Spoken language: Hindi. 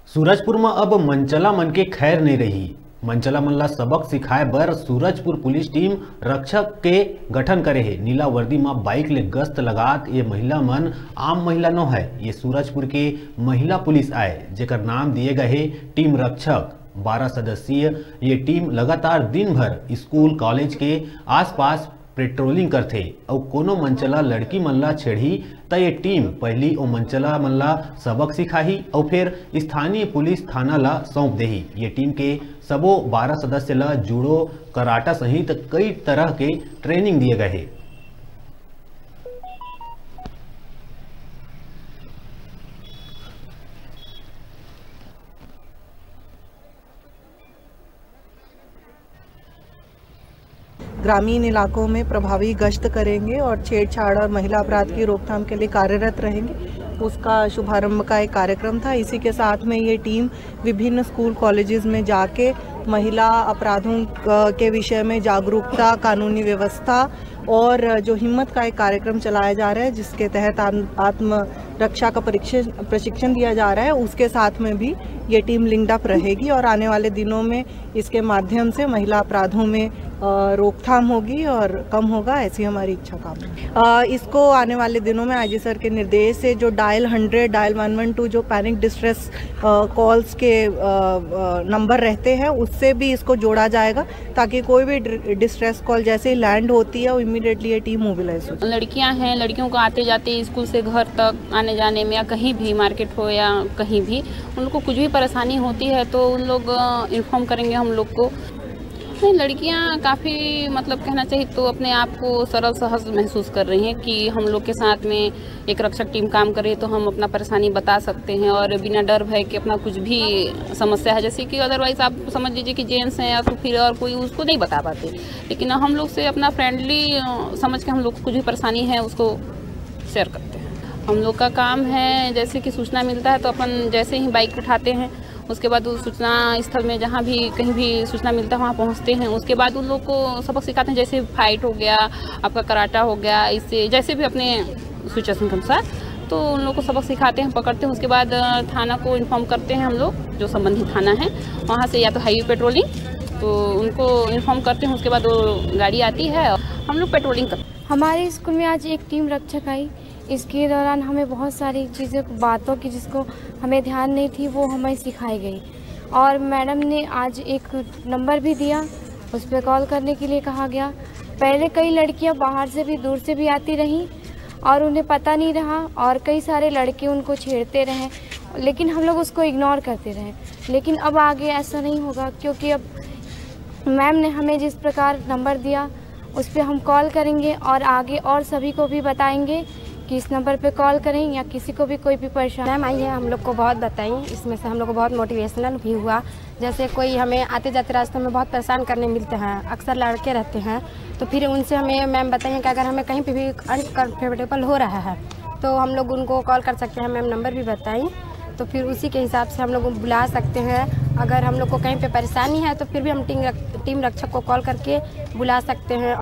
सूरजपुर में अब मंचला मन के खैर नहीं रही। मंचला मन ला सबक सिखाए बर सूरजपुर पुलिस टीम रक्षक के गठन करे है। नीला वर्दी में बाइक ले गश्त लगात ये महिला मन आम महिला नो है, ये सूरजपुर के महिला पुलिस आए जेकर नाम दिए गए है टीम रक्षक। 12 सदस्यीय ये टीम लगातार दिन भर स्कूल कॉलेज के आसपास पेट्रोलिंग करथे और कोनो मंचला लड़की मन ला छेड़ी त ये टीम पहली ओ मंचला मन ला सबक सिखाही और फिर स्थानीय पुलिस थाना ला सौंप देही। ये टीम के सबो 12 सदस्य ला जूडो कराटा सहित कई तरह के ट्रेनिंग दिए गए। ग्रामीण इलाकों में प्रभावी गश्त करेंगे और छेड़छाड़ और महिला अपराध की रोकथाम के लिए कार्यरत रहेंगे। उसका शुभारंभ का एक कार्यक्रम था। इसी के साथ में ये टीम विभिन्न स्कूल कॉलेजेस में जाके महिला अपराधों के विषय में जागरूकता, कानूनी व्यवस्था और जो हिम्मत का एक कार्यक्रम चलाया जा रहा है जिसके तहत आत्म रक्षा का प्रशिक्षण दिया जा रहा है, उसके साथ में भी ये टीम लिंक्ड अप रहेगी और आने वाले दिनों में इसके माध्यम से महिला अपराधों में रोकथाम होगी और कम होगा, ऐसी हमारी इच्छा काम है। इसको आने वाले दिनों में आईजी सर के निर्देश से जो डायल 100, डायल 112 जो पैनिक डिस्ट्रेस कॉल्स के नंबर रहते हैं उससे भी इसको जोड़ा जाएगा ताकि कोई भी डिस्ट्रेस कॉल जैसे ही लैंड होती है वो इमीडिएटली ये टीम मोबिलाइज हो। लड़कियां हैं, लड़कियों को आते जाते स्कूल से घर तक आने जाने में या कहीं भी मार्केट हो या कहीं भी उनको कुछ भी परेशानी होती है तो उन लोग इन्फॉर्म करेंगे हम लोग को। नहीं, लड़कियां काफ़ी मतलब कहना चाहिए तो अपने आप को सरल सहज महसूस कर रही हैं कि हम लोग के साथ में एक रक्षक टीम काम कर रही है तो हम अपना परेशानी बता सकते हैं और बिना डर भय कि अपना कुछ भी समस्या है जैसे कि अदरवाइज़ आप समझ लीजिए कि जेंट्स हैं या तो फिर और कोई उसको नहीं बता पाते, लेकिन हम लोग से अपना फ्रेंडली समझ के हम लोग को कुछ भी परेशानी है उसको शेयर करते हैं। हम लोग का काम है जैसे कि सूचना मिलता है तो अपन जैसे ही बाइक उठाते हैं उसके बाद उस सूचना स्थल में जहाँ भी कहीं भी सूचना मिलता है वहाँ पहुँचते हैं। उसके बाद उन लोग को सबक सिखाते हैं जैसे फाइट हो गया, आपका कराटा हो गया, इससे जैसे भी अपने सिचुएशन के अनुसार तो उन लोग को सबक सिखाते हैं, पकड़ते हैं। उसके बाद थाना को इन्फॉर्म करते हैं हम लोग जो संबंधित थाना है वहाँ से, या तो हाईवे पेट्रोलिंग तो उनको इन्फॉर्म करते हैं। उसके बाद वो गाड़ी आती है और हम लोग पेट्रोलिंग करते हैं। हमारे स्कूल में आज एक टीम रक्षक आई। इसके दौरान हमें बहुत सारी चीज़ें बातों की जिसको हमें ध्यान नहीं थी वो हमें सिखाई गई और मैडम ने आज एक नंबर भी दिया, उस पर कॉल करने के लिए कहा गया। पहले कई लड़कियां बाहर से भी दूर से भी आती रहीं और उन्हें पता नहीं रहा और कई सारे लड़के उनको छेड़ते रहे लेकिन हम लोग उसको इग्नोर करते रहे। लेकिन अब आगे ऐसा नहीं होगा क्योंकि अब मैम ने हमें जिस प्रकार नंबर दिया उस पर हम कॉल करेंगे और आगे और सभी को भी बताएंगे कि इस नंबर पे कॉल करें या किसी को भी कोई भी परेशानी। मैम आई है, हम लोग को बहुत बताई, इसमें से हम लोग को बहुत मोटिवेशनल भी हुआ। जैसे कोई हमें आते जाते रास्ते में बहुत परेशान करने मिलते हैं, अक्सर लड़के रहते हैं, तो फिर उनसे हमें मैम बताइए कि अगर हमें कहीं पे भी अनकम्फर्टेबल हो रहा है तो हम लोग उनको कॉल कर सकते हैं। मैम नंबर भी बताई तो फिर उसी के हिसाब से हम लोग बुला सकते हैं। अगर हम लोग को कहीं पर परेशानी है तो फिर भी हम टीम रक्षक को कॉल करके बुला सकते हैं।